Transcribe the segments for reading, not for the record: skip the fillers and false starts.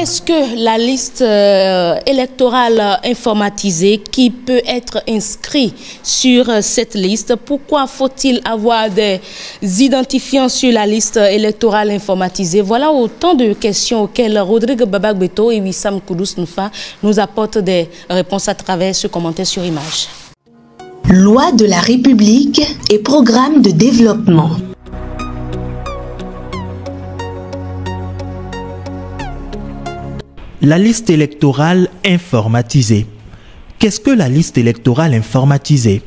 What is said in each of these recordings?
est-ce que la liste électorale informatisée qui peut être inscrite sur cette liste, pourquoi faut-il avoir des identifiants sur la liste électorale informatisée? Voilà autant de questions auxquelles Rodrigue Babagbeto et Wissam Koudous Noufa nous apportent des réponses à travers ce commentaire sur image. Loi de la République et programme de développement. La liste électorale informatisée. Qu'est-ce que la liste électorale informatisée?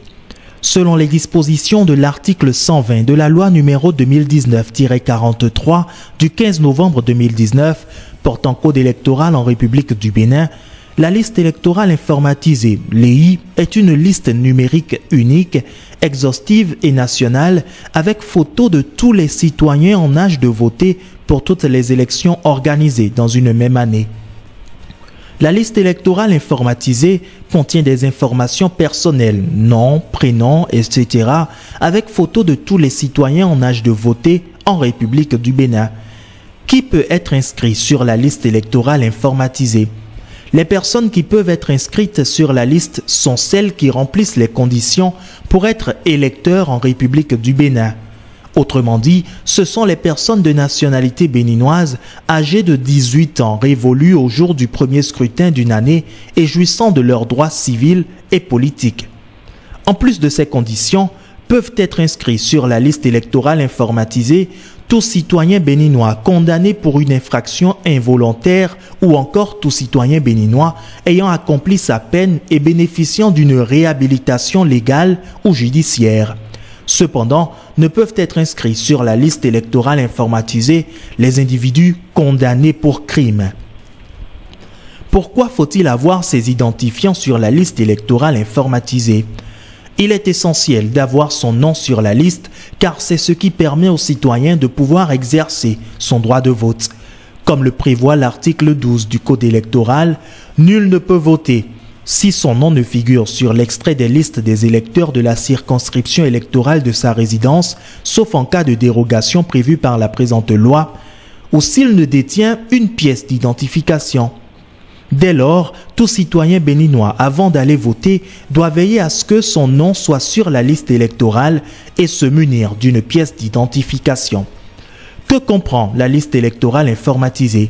Selon les dispositions de l'article 120 de la loi numéro 2019-43 du 15 novembre 2019 portant code électoral en République du Bénin, la liste électorale informatisée, l'EI, est une liste numérique unique, exhaustive et nationale avec photo de tous les citoyens en âge de voter pour toutes les élections organisées dans une même année. La liste électorale informatisée contient des informations personnelles, nom, prénom, etc., avec photo de tous les citoyens en âge de voter en République du Bénin. Qui peut être inscrit sur la liste électorale informatisée? Les personnes qui peuvent être inscrites sur la liste sont celles qui remplissent les conditions pour être électeurs en République du Bénin. Autrement dit, ce sont les personnes de nationalité béninoise âgées de 18 ans révolues au jour du premier scrutin d'une année et jouissant de leurs droits civils et politiques. En plus de ces conditions, peuvent être inscrits sur la liste électorale informatisée tout citoyen béninois condamné pour une infraction involontaire ou encore tout citoyen béninois ayant accompli sa peine et bénéficiant d'une réhabilitation légale ou judiciaire. Cependant, ne peuvent être inscrits sur la liste électorale informatisée les individus condamnés pour crime. Pourquoi faut-il avoir ces identifiants sur la liste électorale informatisée? Il est essentiel d'avoir son nom sur la liste car c'est ce qui permet aux citoyens de pouvoir exercer son droit de vote. Comme le prévoit l'article 12 du Code électoral, nul ne peut voter si son nom ne figure sur l'extrait des listes des électeurs de la circonscription électorale de sa résidence, sauf en cas de dérogation prévue par la présente loi, ou s'il ne détient une pièce d'identification. Dès lors, tout citoyen béninois, avant d'aller voter, doit veiller à ce que son nom soit sur la liste électorale et se munir d'une pièce d'identification. Que comprend la liste électorale informatisée?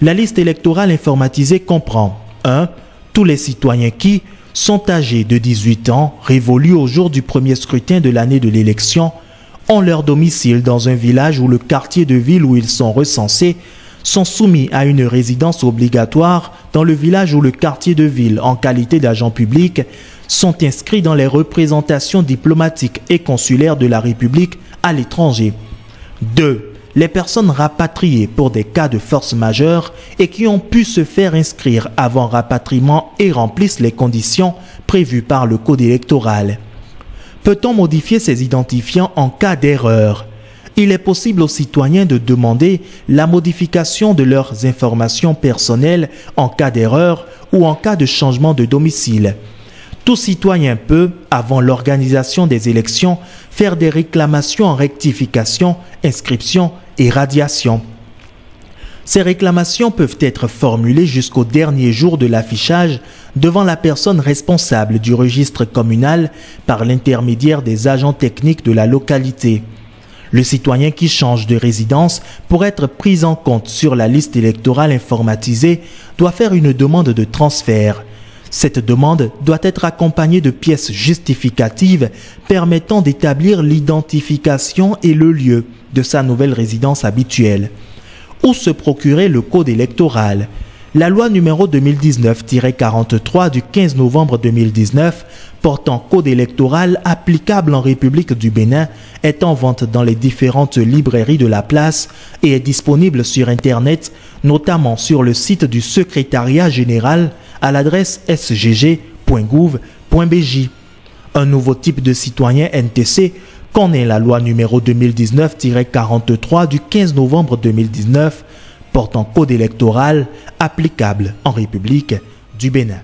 La liste électorale informatisée comprend 1. Tous les citoyens qui sont âgés de 18 ans, révolus au jour du premier scrutin de l'année de l'élection, ont leur domicile dans un village ou le quartier de ville où ils sont recensés, sont soumis à une résidence obligatoire dans le village ou le quartier de ville en qualité d'agents publics, sont inscrits dans les représentations diplomatiques et consulaires de la République à l'étranger. 2. Les personnes rapatriées pour des cas de force majeure et qui ont pu se faire inscrire avant rapatriement et remplissent les conditions prévues par le Code électoral. Peut-on modifier ces identifiants en cas d'erreur? Il est possible aux citoyens de demander la modification de leurs informations personnelles en cas d'erreur ou en cas de changement de domicile. Tout citoyen peut, avant l'organisation des élections, faire des réclamations en rectification, inscription et radiation. Ces réclamations peuvent être formulées jusqu'au dernier jour de l'affichage devant la personne responsable du registre communal par l'intermédiaire des agents techniques de la localité. Le citoyen qui change de résidence pour être pris en compte sur la liste électorale informatisée doit faire une demande de transfert. Cette demande doit être accompagnée de pièces justificatives permettant d'établir l'identification et le lieu de sa nouvelle résidence habituelle. Où se procurer le code électoral? La loi numéro 2019-43 du 15 novembre 2019 portant code électoral applicable en République du Bénin est en vente dans les différentes librairies de la place et est disponible sur Internet, notamment sur le site du secrétariat général à l'adresse sgg.gouv.bj. Un nouveau type de citoyen NTC connaît la loi numéro 2019-43 du 15 novembre 2019 portant code électoral applicable en République du Bénin.